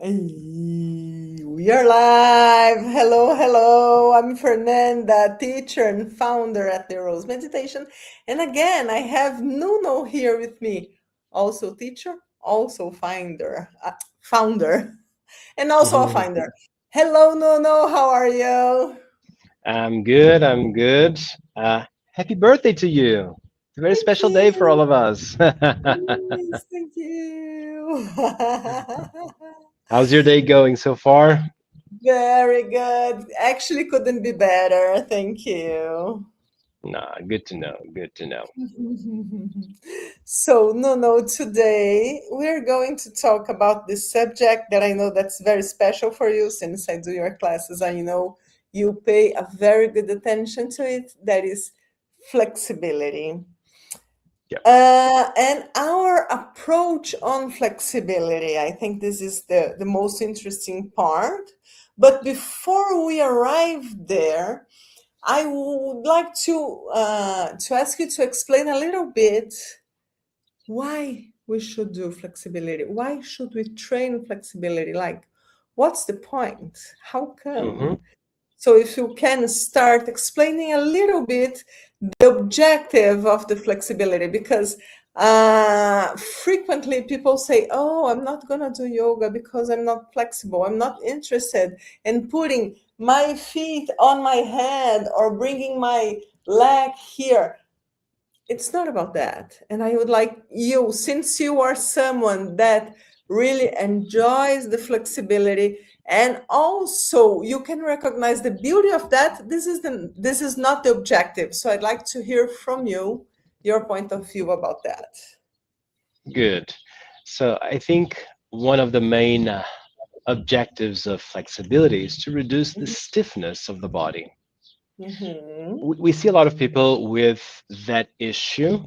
We are live. Hello, hello. I'm Fernanda, teacher and founder at DeRose Meditation. And again, I have Nuno here with me, also teacher, also founder, and also a finder. Hello, Nuno. How are you? I'm good. I'm good. Happy birthday to you. It's a very Thank special day for all you. of us. Yes, thank you. How's your day going so far? Very good. Actually, couldn't be better. Thank you. Nah, good to know. Good to know. So, no, today we're going to talk about this subject that I know that's very special for you since I do your classes. I know you pay a very good attention to it. That is flexibility. Yeah. And our approach on flexibility, I think this is the most interesting part. But before we arrive there, I would like to ask you to explain a little bit why we should do flexibility. Why should we train flexibility? Like, what's the point? How hmm come? So, if you can start explaining a little bit the objective of the flexibility, because frequently people say, "Oh, I'm not gonna do yoga because I'm not flexible. I'm not interested in putting my feet on my head or bringing my leg here." It's not about that. And I would like you, since you are someone that really enjoys the flexibility and also you can recognize the beauty of that, this is not the objective. So I'd like to hear from you your point of view about that. Good. So I think one of the main objectives of flexibility is to reduce the stiffness of the body. Mm-hmm. We see a lot of people with that issue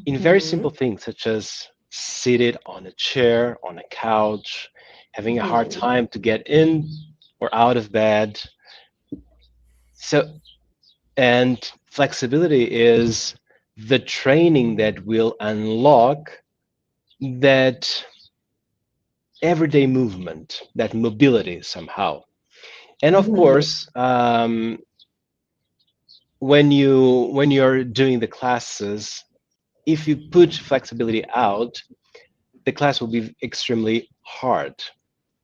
in very Mm-hmm. simple things such as seated on a chair, on a couch, having a hard Mm-hmm. time to get in or out of bed. So, and flexibility is the training that will unlock that everyday movement, that mobility somehow. And of Mm-hmm. course, when you're doing the classes, if you put flexibility out, the class will be extremely hard.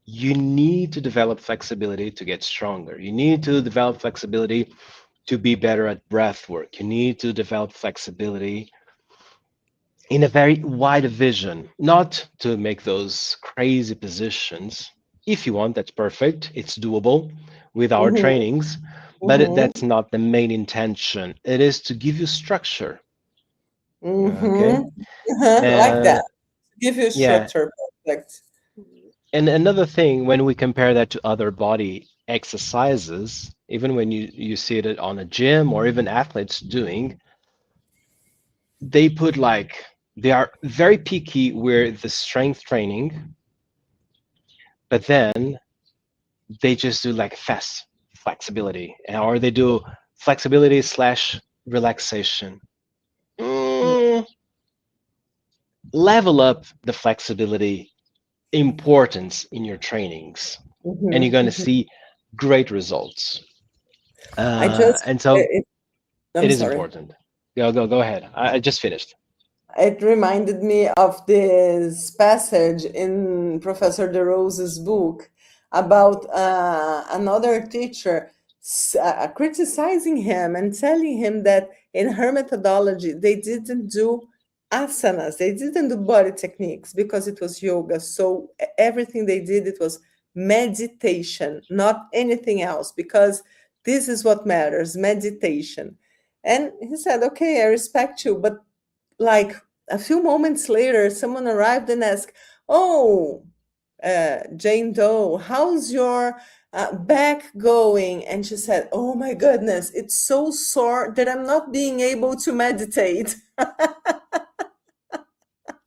You need to develop flexibility to get stronger. You need to develop flexibility to be better at breath work. You need to develop flexibility in a very wide vision, not to make those crazy positions. If you want, that's perfect. It's doable with our Mm-hmm. trainings, but Mm-hmm. that's not the main intention. It is to give you structure. Okay. Mm-hmm. Uh-huh. Like And that. Give you yeah, structure. Perfect. and another thing, when we compare that to other body exercises, even when you see it on a gym or even athletes doing, they put like they are very picky with the strength training, but then they just do like fast flexibility, or they do flexibility slash relaxation. Mm, level up the flexibility importance in your trainings, and you're going to Mm-hmm. see great results. I just, And so it I'm is sorry. important. Go ahead. I just finished. It reminded me of this passage in Professor DeRose's book about another teacher criticizing him and telling him that in her methodology, they didn't do asanas, they didn't do body techniques because it was yoga. So everything they did, it was meditation, not anything else, because this is what matters, meditation. And he said, okay, I respect you, but like a few moments later, someone arrived and asked, "Oh, Jane Doe, how's your back going?" And she said, "Oh my goodness, it's so sore that I'm not being able to meditate."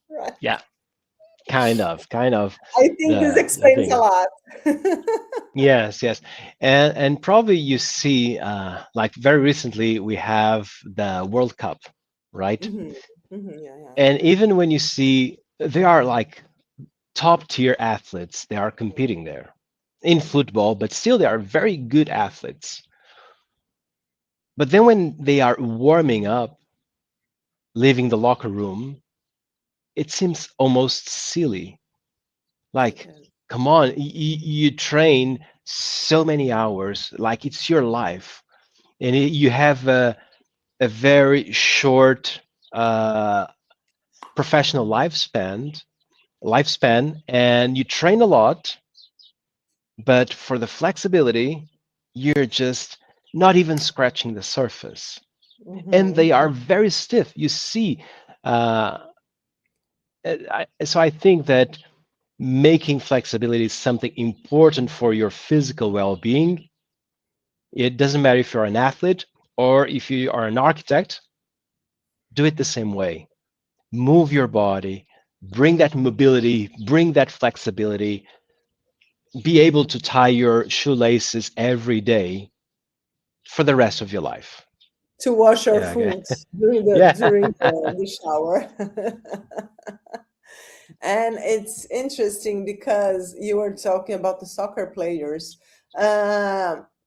Right. Yeah, kind of I think this the explains a thing. lot. Yes, yes, and probably you see, like very recently we have the World Cup, right? Mhm, mhm, yeah, yeah. And even when you see, they are like top tier athletes, they are competing there in football, but still they are very good athletes. But then when they are warming up, leaving the locker room, it seems almost silly. Like, Yes. come on, you train so many hours, like it's your life, and you have a very short uh, professional lifespan, and you train a lot, but for the flexibility, you're just not even scratching the surface. And they are Mm-hmm. very stiff. You see, uh, so I think that making flexibility something important for your physical well-being. It doesn't matter if you're an athlete or if you are an architect, do it the same way. Move your body, bring that mobility, bring that flexibility, be able to tie your shoelaces every day for the rest of your life. To wash our Yeah, okay. foot during the Yeah. the shower. And it's interesting because you were talking about the soccer players.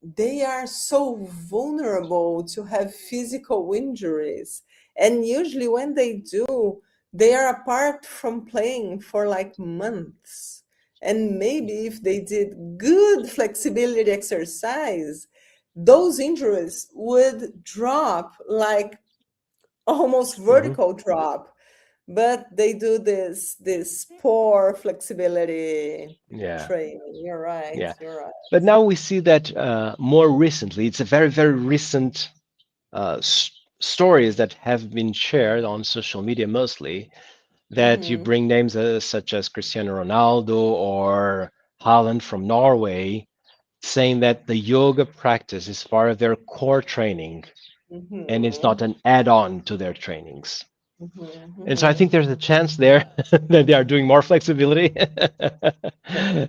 They are so vulnerable to have physical injuries. And usually, when they do, they are apart from playing for like months. And maybe if they did good flexibility exercise, those injuries would drop like almost Mhm. vertical drop, but they do this poor flexibility Yeah, training. You're right, yeah. you're right. But now we see that more recently, it's a very, very recent stories that have been shared on social media mostly, that you Mm-hmm, bring names such as Cristiano Ronaldo or Haaland from Norway, saying that the yoga practice is part of their core training and it's not mm-hmm, an add-on to their trainings. mm-hmm, And so I mm-hmm. think there's a chance there that they are doing more flexibility.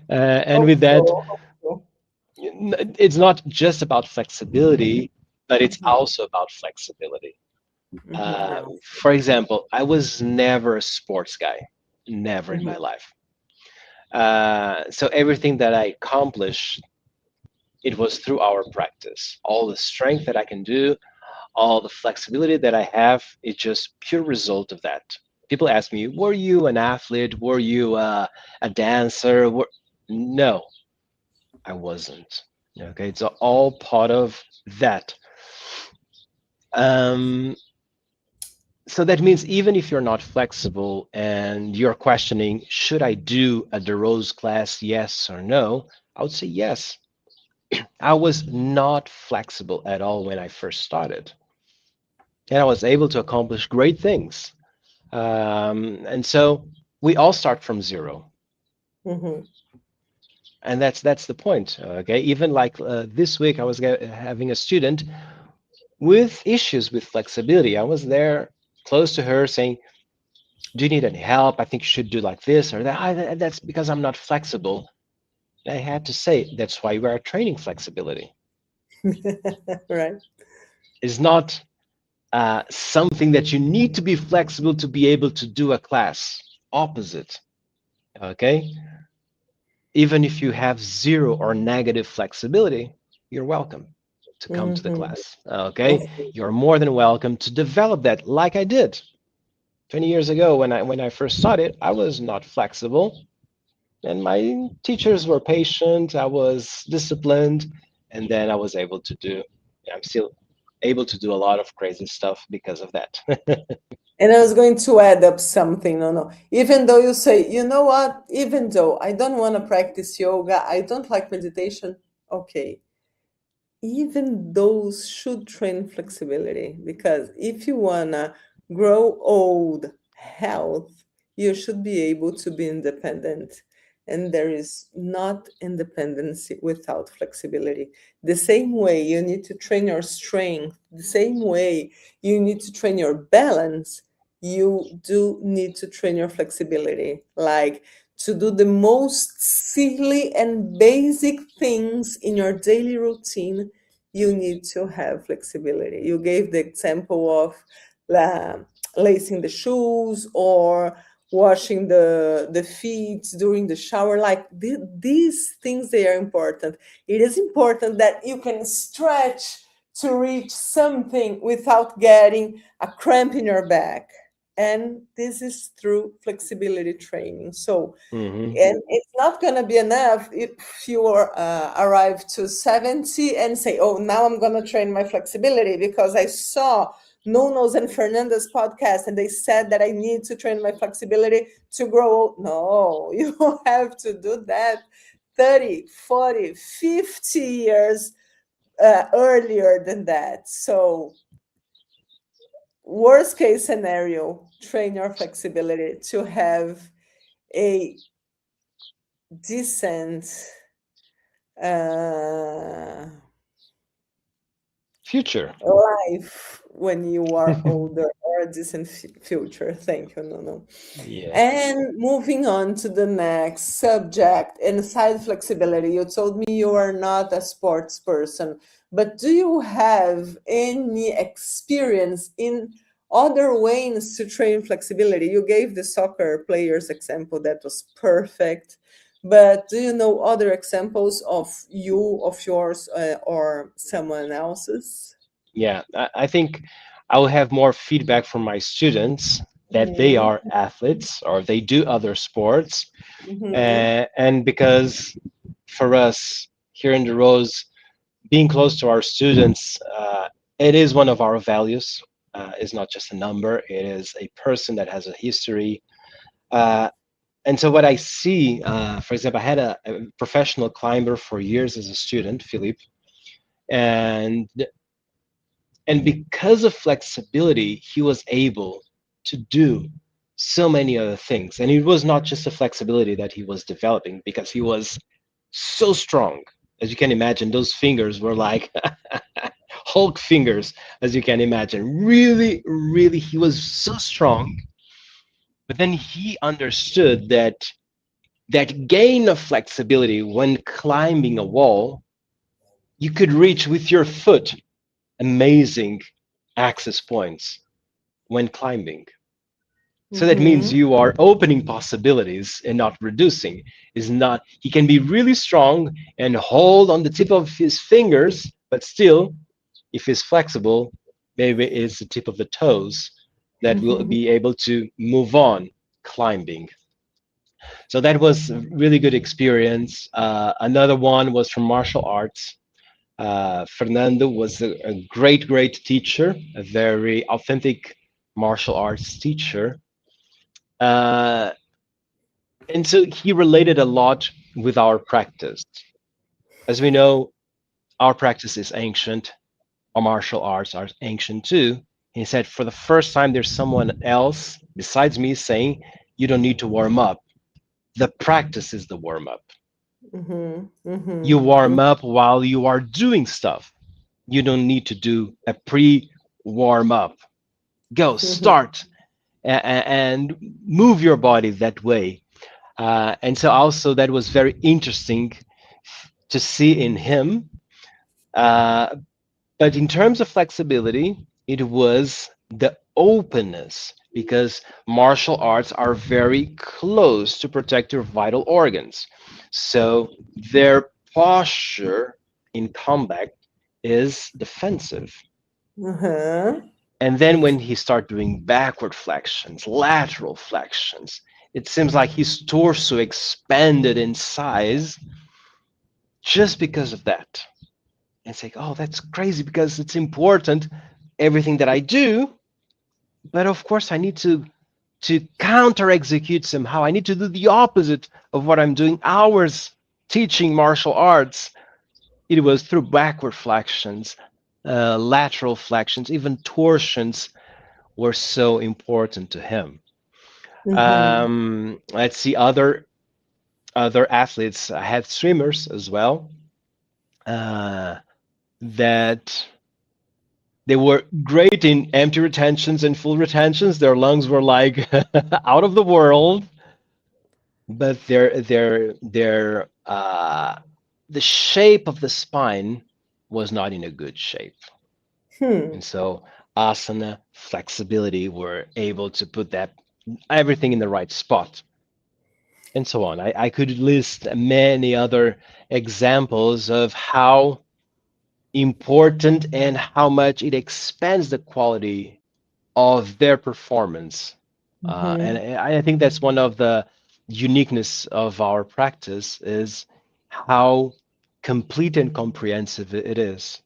And Hope with that, so, hope so. it's not just about flexibility, but it's Mm-hmm, also about flexibility. mm-hmm, yeah. For example, I was never a sports guy, never in Mm-hmm, my life. So everything that I accomplished, it was through our practice. All the strength that I can do, all the flexibility that I have, it's just pure result of that. People ask me, "Were you an athlete? Were you a dancer?" No, I wasn't. Okay, it's all part of that. Um, so that means even if you're not flexible and you're questioning, should I do a DeRose class, yes or no? I would say yes. I was not flexible at all when I first started, and I was able to accomplish great things. And so we all start from zero, mm-hmm, and that's the point. Okay, even like this week, I was having a student with issues with flexibility. I was there close to her saying, do you need any help? I think you should do like this or that. That's because I'm not flexible. I had to say, that's why we are training flexibility. right. It's not something that you need to be flexible to be able to do a class. Opposite. Okay. Even if you have zero or negative flexibility, you're welcome to come to the Mm-hmm. class. I Okay. see. You're more than welcome to develop that like I did 20 years ago when I first started. I was not flexible. And my teachers were patient. I was disciplined, and then I was able to do. I'm still able to do a lot of crazy stuff because of that. And I was going to add up something. No, no. Even though you say, you know what? Even though I don't want to practice yoga, I don't like meditation. Okay, even those should train flexibility, because if you wanna grow old health, you should be able to be independent. And there is not independency without flexibility. The same way you need to train your strength, the same way you need to train your balance, you do need to train your flexibility. Like to do the most silly and basic things in your daily routine, you need to have flexibility. You gave the example of lacing the shoes or washing the feet during the shower. Like these things, they are important. It is important that you can stretch to reach something without getting a cramp in your back, and this is through flexibility training. So, Hmm. and it's not going to be enough if you arrive to 70 and say, oh, now I'm going to train my flexibility because I saw Nuno's and Fernanda's podcast and they said that I need to train my flexibility to grow. No, you have to do that 30, 40, 50 years earlier than that. So, worst case scenario, train your flexibility to have a decent uh, Future. life when you are older, or a decent future. Thank you, no. Yeah. And moving on to the next subject, inside flexibility, you told me you are not a sports person, but do you have any experience in other ways to train flexibility? You gave the soccer players example that was perfect, but do you know other examples of yours, or someone else's? Yeah, I think I will have more feedback from my students that they Mm-hmm. are athletes or they do other sports. Mm-hmm. And because for us here in the Rose, being close to our students, it is one of our values. It's not just a number, it is a person that has a history. Uh, and so, what I see, for example, I had a professional climber for years as a student, Philippe, and because of flexibility, he was able to do so many other things. And it was not just the flexibility that he was developing because he was so strong. As you can imagine, those fingers were like Hulk fingers, as you can imagine. Really, really, he was so strong. But then he understood that that gain of flexibility when climbing a wall, you could reach with your foot amazing access points when climbing. So that means Mm-hmm. you are opening possibilities and not reducing. Is not he can be really strong and hold on the tip of his fingers, but still, if he's flexible, maybe it's the tip of the toes that will be able to move on climbing. So that was a really good experience. Another one was from martial arts. Fernando was a great, great teacher, a very authentic martial arts teacher. Uh, and so he related a lot with our practice. As we know, our practice is ancient, our martial arts are ancient too. He said, for the first time, there's someone else besides me saying, you don't need to warm up. The practice is the warm up. Mm-hmm. You Mm-hmm. warm up while you are doing stuff. You don't need to do a pre warm up. Go, start, and move your body that way. And so, also, that was very interesting to see in him. Uh, but in terms of flexibility, it was the openness because martial arts are very close to protect your vital organs. So their posture in combat is defensive. Uh-huh. And then when he started doing backward flexions, lateral flexions, it seems like his torso expanded in size just because of that. And it's like, oh, that's crazy because it's important, everything that I do, but of course I need to counter execute somehow. I need to do the opposite of what I'm doing hours teaching martial arts. It was through backward flexions, lateral flexions, even torsions were so important to him. Mm-hmm. Let's see other athletes. I had swimmers as well uh, that they were great in empty retentions and full retentions. Their lungs were like out of the world, but the shape of the spine was not in a good shape. Hmm. And so asana flexibility were able to put that. everything in the right spot, and so on. I could list many other examples of how important and how much it expands the quality of their performance. And Mm-hmm. I think that's one of the uniqueness of our practice is how complete and comprehensive it is.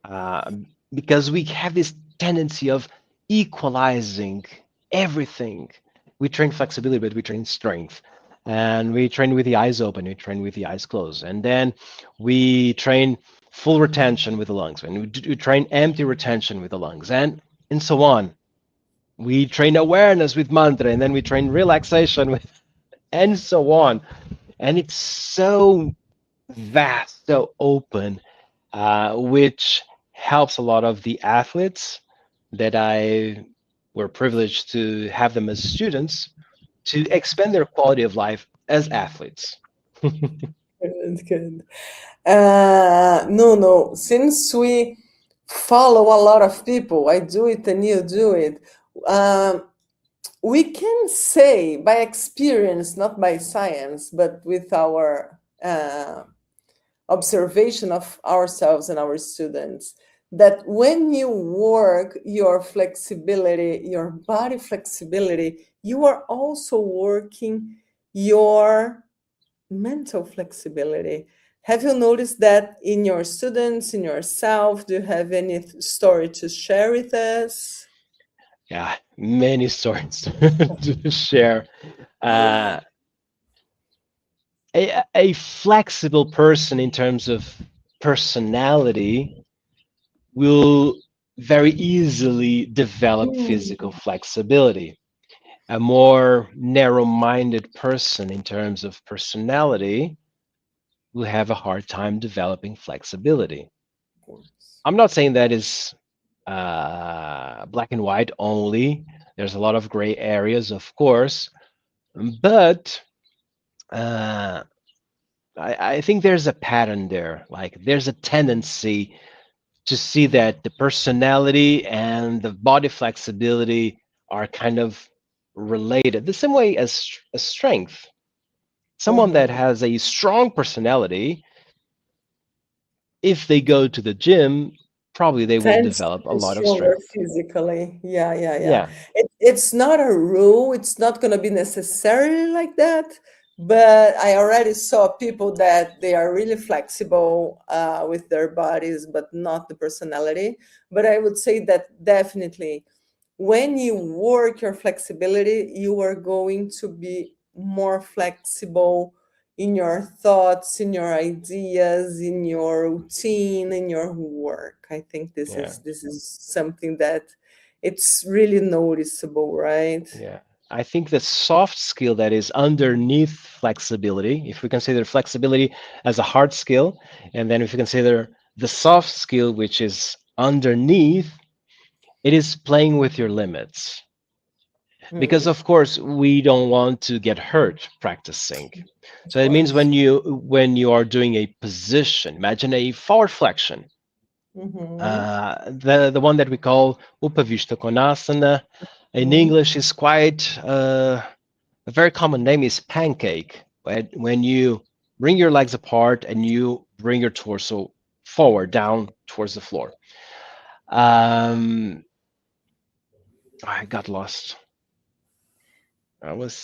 uh, because we have this tendency of equalizing everything. We train flexibility, but we train strength. And we train with the eyes open, we train with the eyes closed. And then we train full retention with the lungs, and we train empty retention with the lungs, and so on. We train awareness with mantra, and then we train relaxation with, and so on. And it's so vast, so open, which helps a lot of the athletes that I were privileged to have them as students to expand their quality of life as athletes. Good, good. No, no. Since we follow a lot of people, I do it and you do it. Um, we can say by experience, not by science, but with our observation of ourselves and our students, that when you work your flexibility, your body flexibility, you are also working your mental flexibility. Have you noticed that in your students, in yourself? Do you have any story to share with us? Yeah, many stories to share. Uh, a flexible person in terms of personality will very easily develop physical Mm, flexibility. A more narrow minded person in terms of personality will have a hard time developing flexibility. of course. I'm not saying that is black and white only. There's a lot of gray areas, of course, but uh, I think there's a pattern there. Like there's a tendency to see that the personality and the body flexibility are kind of related, the same way as strength. Someone that Mhm. has a strong personality, if they go to the gym, probably they will Tends to develop a be lot of stronger strength. physically. Yeah, yeah, yeah. Yeah, It's not a rule. It's not going to be necessarily like that. But I already saw people that they are really flexible with their bodies, but not the personality. But I would say that definitely when you work your flexibility, you are going to be more flexible in your thoughts, in your ideas, in your routine, in your work. I think yeah, this is something that it's really noticeable, right? yeah. I think the soft skill that is underneath flexibility, if we consider flexibility as a hard skill, and then if we consider the soft skill, which is underneath, it is playing with your limits. Because Mm, of course we don't want to get hurt practicing. of So it means course. when you are doing a position, imagine a forward flexion, Mm-hmm. the one that we call Upavishta Konasana. In Mm-hmm. English is quite a very common name is pancake. When you bring your legs apart and you bring your torso forward down towards the floor. Um, I got lost. I was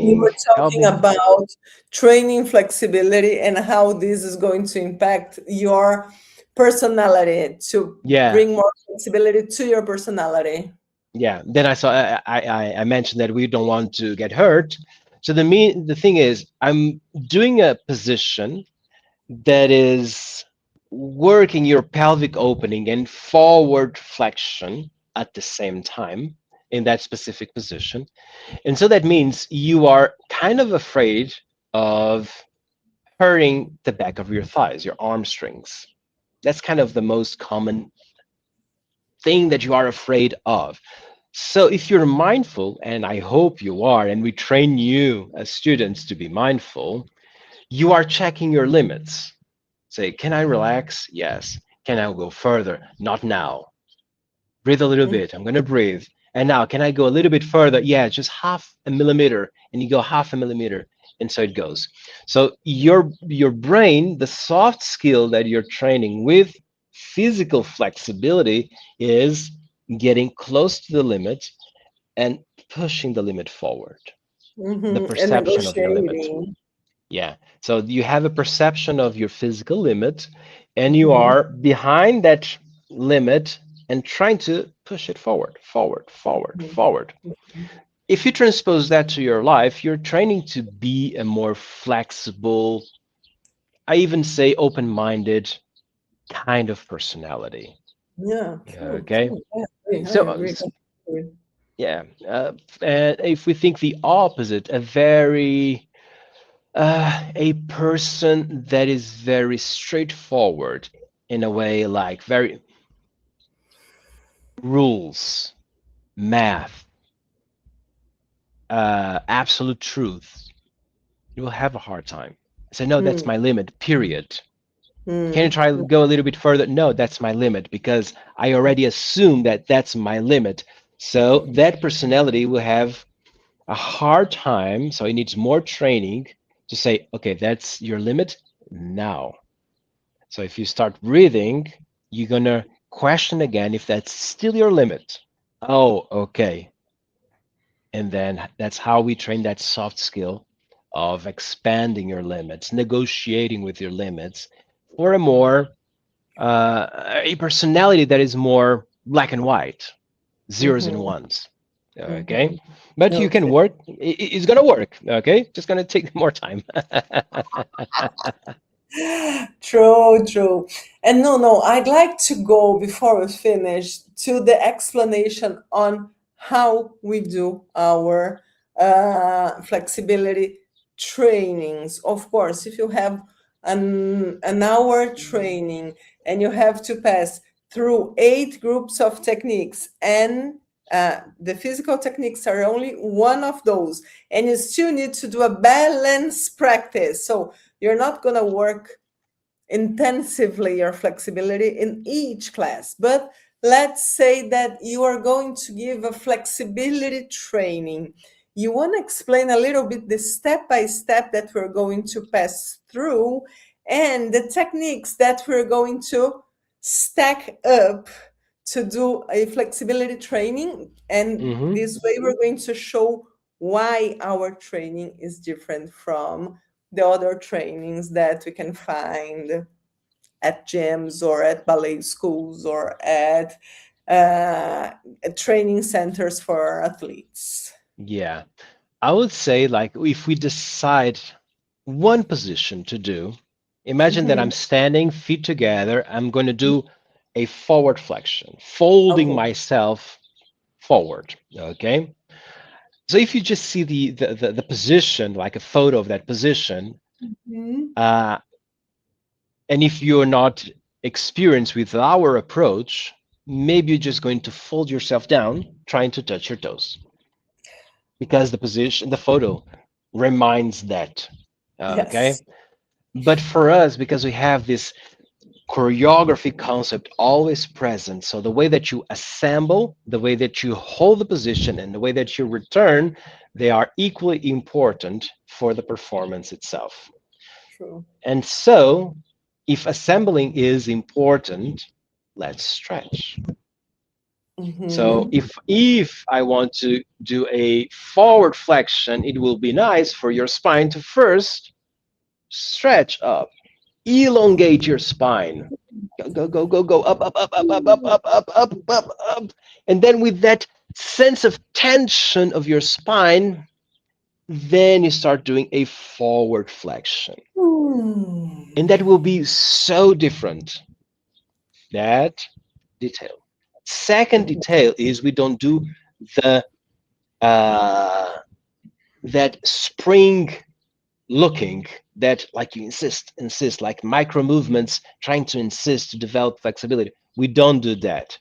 You saying, were help talking me. about training flexibility and how this is going to impact your personality to Yeah, bring more flexibility to your personality. yeah. Then I saw I mentioned that we don't want to get hurt. So the thing is, I'm doing a position that is working your pelvic opening and forward flexion at the same time in that specific position. And so that means you are kind of afraid of hurting the back of your thighs, your arm strings. That's kind of the most common thing that you are afraid of. So if you're mindful, and I hope you are, and we train you as students to be mindful, you are checking your limits. Say, can I relax? Yes. Can I go further? Not now. Breathe a little bit. I'm going to breathe. And now, can I go a little bit further? Yeah, just half a millimeter, and you go half a millimeter, and so it goes. So your brain, the soft skill that you're training with physical flexibility is getting close to the limit and pushing the limit forward, the And perception of your limit. negotiating. Yeah. So you have a perception of your physical limit, and you Hmm. are behind that limit and trying to push it forward, forward, forward, forward. If you transpose that to your life, you're training to be a more flexible, I even say open minded kind of personality. Yeah, true, Okay. true. I agree. I So, agree. Completely. yeah. And if we think the opposite, a person that is very straightforward in a way, like very rules, math, absolute truth, you will have a hard time. Say, no, that's Mm, my limit, period. Can you mm, try to go a little bit further? No, that's my limit because I already assume that that's my limit. So that personality will have a hard time. So it needs more training to say, okay, that's your limit now. So if you start breathing, you're gonna question again if that's still your limit. Oh, okay. And then that's how we train that soft skill of expanding your limits, negotiating with your limits for a personality that is more black and white, zeros and mm-hmm, ones. Okay, mm-hmm. but you can Okay. work. It's gonna work. Okay, just gonna take more time. True, true. And no, no, I'd like to go before we finish to the explanation on how we do our flexibility trainings. Of course, if you have an hour training and you have to pass through 8 groups of techniques, and the physical techniques are only one of those, and you still need to do a balance practice. So you're not going to work intensively your flexibility in each class. But let's say that you are going to give a flexibility training. You want to explain a little bit the step by step that we're going to pass through and the techniques that we're going to stack up to do a flexibility training. And Hmm. this way, we're going to show why our training is different from the other trainings that we can find at gyms or at ballet schools or at training centers for athletes. Yeah, I would say like if we decide one position to do, imagine that Hmm. I'm standing, feet together. I'm going to do a forward flexion, folding Okay. myself forward. Okay. So if you just see the position, like a photo of that position, Mhm. uh, and if you're not experienced with our approach, maybe you're just going to fold yourself down, trying to touch your toes, because the position, the photo reminds that. Okay. Yes. But for us, because we have this choreography concept always present. So the way that you assemble, the way that you hold the position, and the way that you return, they are equally important for the performance itself. True. And so, if assembling is important, let's stretch. So Hmm. if I want to do a forward flexion, it will be nice for your spine to first stretch up, elongate your spine. Go, go, go, go, go, up, up, up, up, up, up, up, up, up, up, up. And then with that sense of tension of your spine, then you start doing a forward flexion. And that will be so different. That detail. Second detail is we don't do the uh, that spring looking, that like you insist like micro movements trying to insist to develop flexibility. We don't do that.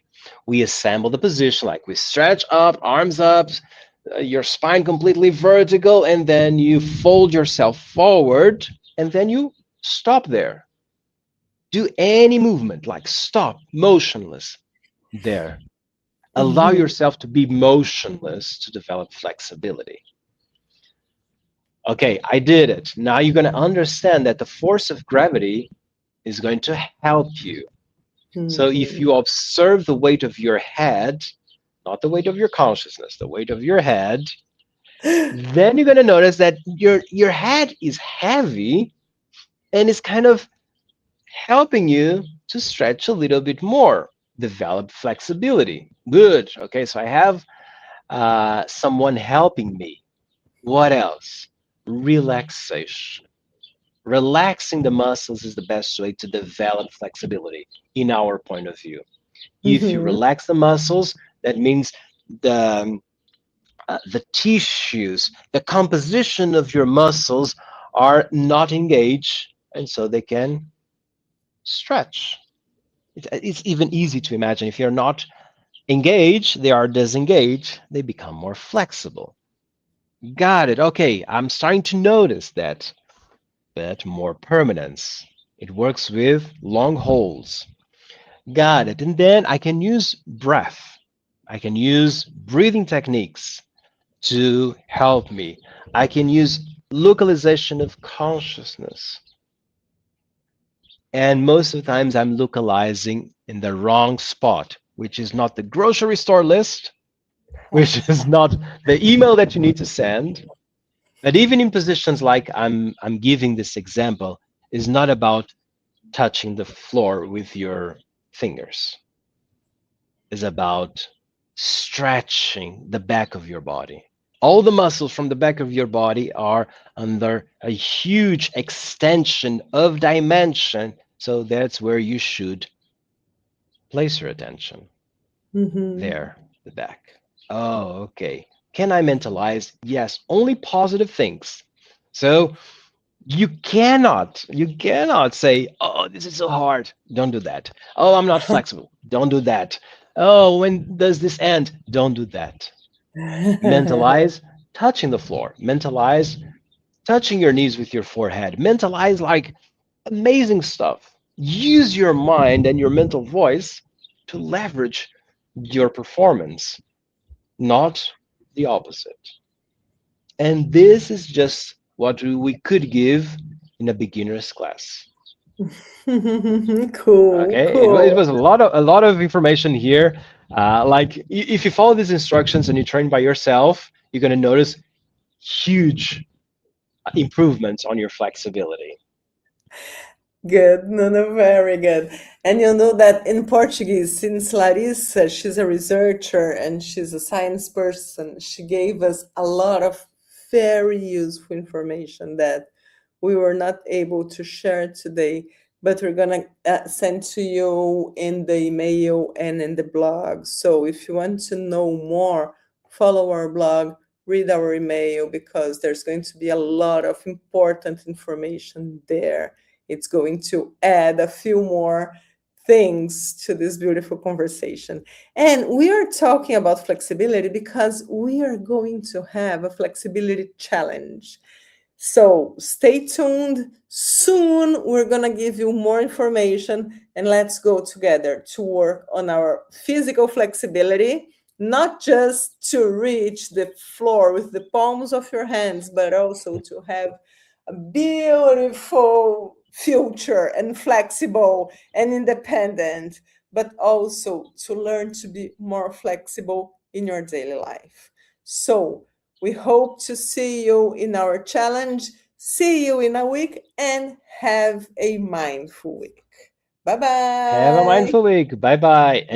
We assemble the position, like we stretch up, arms up, your spine completely vertical, and then you fold yourself forward, and then you stop there. Do any movement, like stop motionless there. Allow Mhm. yourself to be motionless to develop flexibility. Okay, I did it. Now you're going to understand that the force of gravity is going to help you. So if Mhm. you observe the weight of your head, not the weight of your consciousness, the weight of your head, then you're going to notice that your head is heavy and is kind of helping you to stretch a little bit more, develop flexibility. Good. Okay, so I have someone helping me. What else? Relaxation. Relaxing the muscles is the best way to develop flexibility in our point of view. If you Mhm. relax the muscles, that means the tissues, the composition of your muscles are not engaged, and so they can stretch. It's even easy to imagine if you're not engaged, they are disengaged, they become more flexible. Got it. Okay, I'm starting to notice that, but more permanence. It works with long holds. Got it. And then I can use breath. I can use breathing techniques to help me. I can use localization of consciousness. And most of the times I'm localizing in the wrong spot, which is not the grocery store list, which is not the email that you need to send. But even in positions like I'm giving this example, is not about touching the floor with your fingers. Is about stretching the back of your body. All the muscles from the back of your body are under a huge extension of dimension. So that's where you should place your attention. Mhm. There, the back. Oh, okay. Can I mentalize? Yes, only positive things. So you cannot say, oh, this is so hard. Don't do that. Oh, I'm not flexible. Don't do that. Oh, when does this end? Don't do that. Mentalize touching the floor. Mentalize touching your knees with your forehead. Mentalize like amazing stuff. Use your mind and your mental voice to leverage your performance, not the opposite. And this is just what we could give in a beginner's class. Cool, Okay, it was cool. a lot of information here. Like if you follow these instructions and you train by yourself, you're going to notice huge improvements on your flexibility. Good, no, no, very good. And you know that in Portuguese, since Larissa, she's a researcher and she's a science person, she gave us a lot of very useful information that we were not able to share today, but we're gonna send to you in the email and in the blog. So if you want to know more, follow our blog, read our email because there's going to be a lot of important information there. It's going to add a few more things to this beautiful conversation. And we are talking about flexibility because we are going to have a flexibility challenge. So stay tuned. Soon we're going to give you more information and let's go together to work on our physical flexibility, not just to reach the floor with the palms of your hands, but also to have a beautiful future and flexible and independent, but also to learn to be more flexible in your daily life. So, we hope to see you in our challenge. See you in a week and have a mindful week. Bye Have a bye. mindful week. Bye bye.